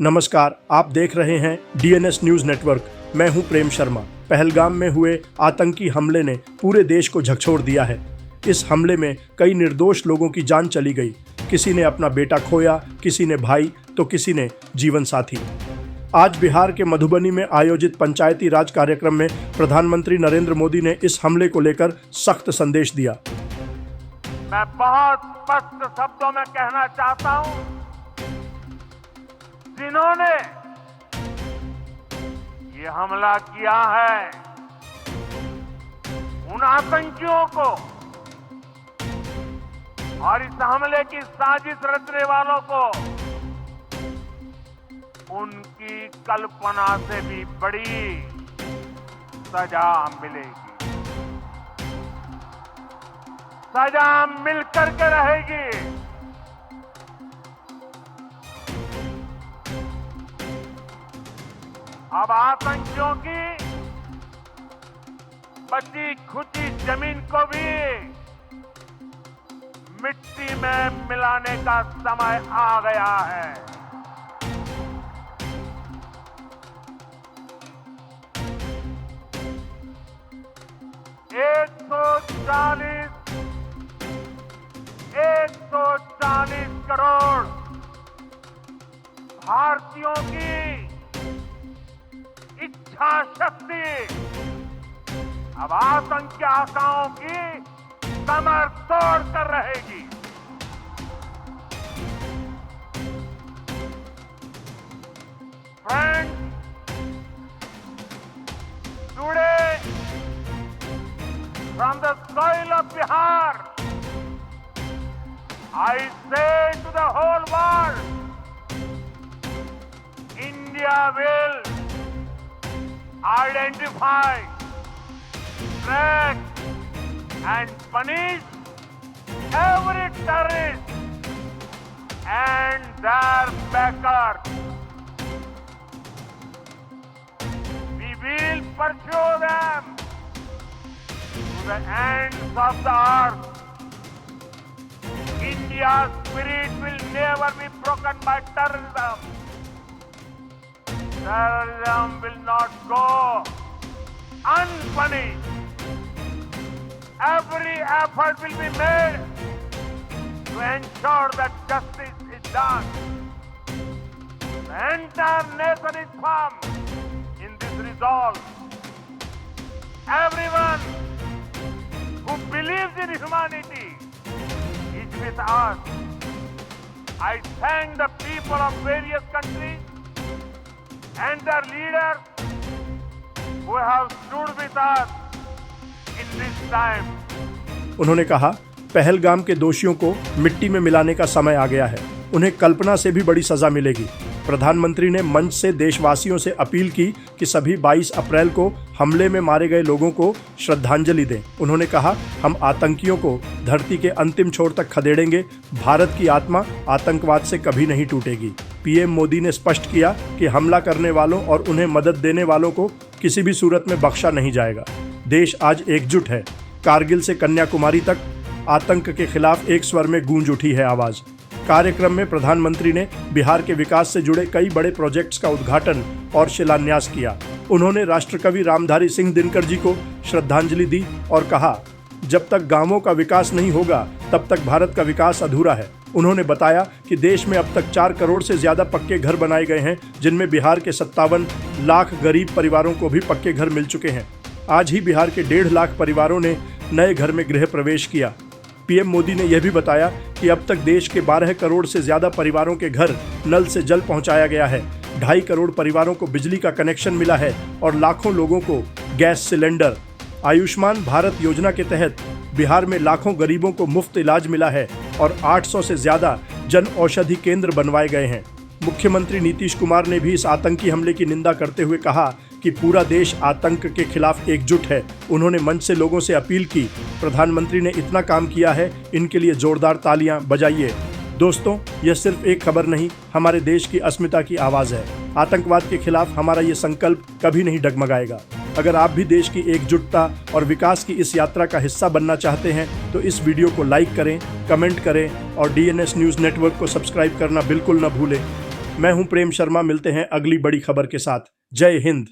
नमस्कार, आप देख रहे हैं डीएनएस न्यूज नेटवर्क। मैं हूं प्रेम शर्मा। पहलगाम में हुए आतंकी हमले ने पूरे देश को झकझोर दिया है। इस हमले में कई निर्दोष लोगों की जान चली गई। किसी ने अपना बेटा खोया, किसी ने भाई, तो किसी ने जीवन साथी। आज बिहार के मधुबनी में आयोजित पंचायती राज कार्यक्रम में प्रधानमंत्री नरेंद्र मोदी ने इस हमले को लेकर सख्त संदेश दिया। मैं बहुत स्पष्ट शब्दों में कहना चाहता हूं, जिन्होंने ये हमला किया है, उन आतंकियों को और इस हमले की साजिश रचने वालों को उनकी कल्पना से भी बड़ी सजा मिलेगी। सजा मिलकर के रहेगी। अब आतंकियों की बची खुची जमीन को भी मिट्टी में मिलाने का समय आ गया है। एक सौ चालीस करोड़ भारतीयों की इच्छा शक्ति अब आतंकी आकाओं की कमर तोड़ कर रहेगी। Friends, today from the soil of Bihar, I say to the whole world, India will identify, track and punish every terrorist and their backers. We will pursue them to the ends of the earth. India's spirit will never be broken by terrorism. Terrorism will not go unpunished. Every effort will be made to ensure that justice is done. The entire nation is firm in this resolve. Everyone who believes in humanity is with us. I thank the people of various countries and their leaders who have stood with us in this time. उन्होंने कहा, पहलगाम के दोषियों को मिट्टी में मिलाने का समय आ गया है। उन्हें कल्पना से भी बड़ी सजा मिलेगी। प्रधानमंत्री ने मंच से देशवासियों से अपील की कि सभी 22 अप्रैल को हमले में मारे गए लोगों को श्रद्धांजलि दें। उन्होंने कहा, हम आतंकियों को धरती के अंतिम छोर तक खदेड़ेंगे। भारत की आत्मा आतंकवाद से कभी नहीं टूटेगी। पीएम मोदी ने स्पष्ट किया कि हमला करने वालों और उन्हें मदद देने वालों को किसी भी सूरत में बख्शा नहीं जाएगा। देश आज एकजुट है। कारगिल से कन्याकुमारी तक आतंक के खिलाफ एक स्वर में गूंज उठी है आवाज। कार्यक्रम में प्रधानमंत्री ने बिहार के विकास से जुड़े कई बड़े प्रोजेक्ट्स का उद्घाटन और शिलान्यास किया। उन्होंने राष्ट्रकवि रामधारी सिंह दिनकर जी को श्रद्धांजलि दी और कहा, जब तक गांवों का विकास नहीं होगा तब तक भारत का विकास अधूरा है। उन्होंने बताया कि देश में अब तक 4 करोड़ से ज्यादा पक्के घर बनाए गए हैं, जिनमें बिहार के 57 लाख गरीब परिवारों को भी पक्के घर मिल चुके हैं। आज ही बिहार के 1.5 लाख परिवारों ने नए घर में गृह प्रवेश किया। पीएम मोदी ने यह भी बताया कि अब तक देश के 12 करोड़ से ज्यादा परिवारों के घर नल से जल पहुंचाया गया है। 2.5 करोड़ परिवारों को बिजली का कनेक्शन मिला है और लाखों लोगों को गैस सिलेंडर। आयुष्मान भारत योजना के तहत बिहार में लाखों गरीबों को मुफ्त इलाज मिला है और 800 से ज्यादा जन औषधि केंद्र बनवाए गए हैं। मुख्यमंत्री नीतीश कुमार ने भी इस आतंकी हमले की निंदा करते हुए कहा कि पूरा देश आतंक के खिलाफ एकजुट है। उन्होंने मंच से लोगों से अपील की, प्रधानमंत्री ने इतना काम किया है, इनके लिए जोरदार तालियां बजाइए। दोस्तों, यह सिर्फ एक खबर नहीं, हमारे देश की अस्मिता की आवाज़ है। आतंकवाद के खिलाफ हमारा ये संकल्प कभी नहीं डगमगाएगा। अगर आप भी देश की एकजुटता और विकास की इस यात्रा का हिस्सा बनना चाहते हैं तो इस वीडियो को लाइक करें, कमेंट करें और डीएनएस न्यूज़ नेटवर्क को सब्सक्राइब करना बिल्कुल न भूलें। मैं हूं प्रेम शर्मा, मिलते हैं अगली बड़ी खबर के साथ। जय हिंद।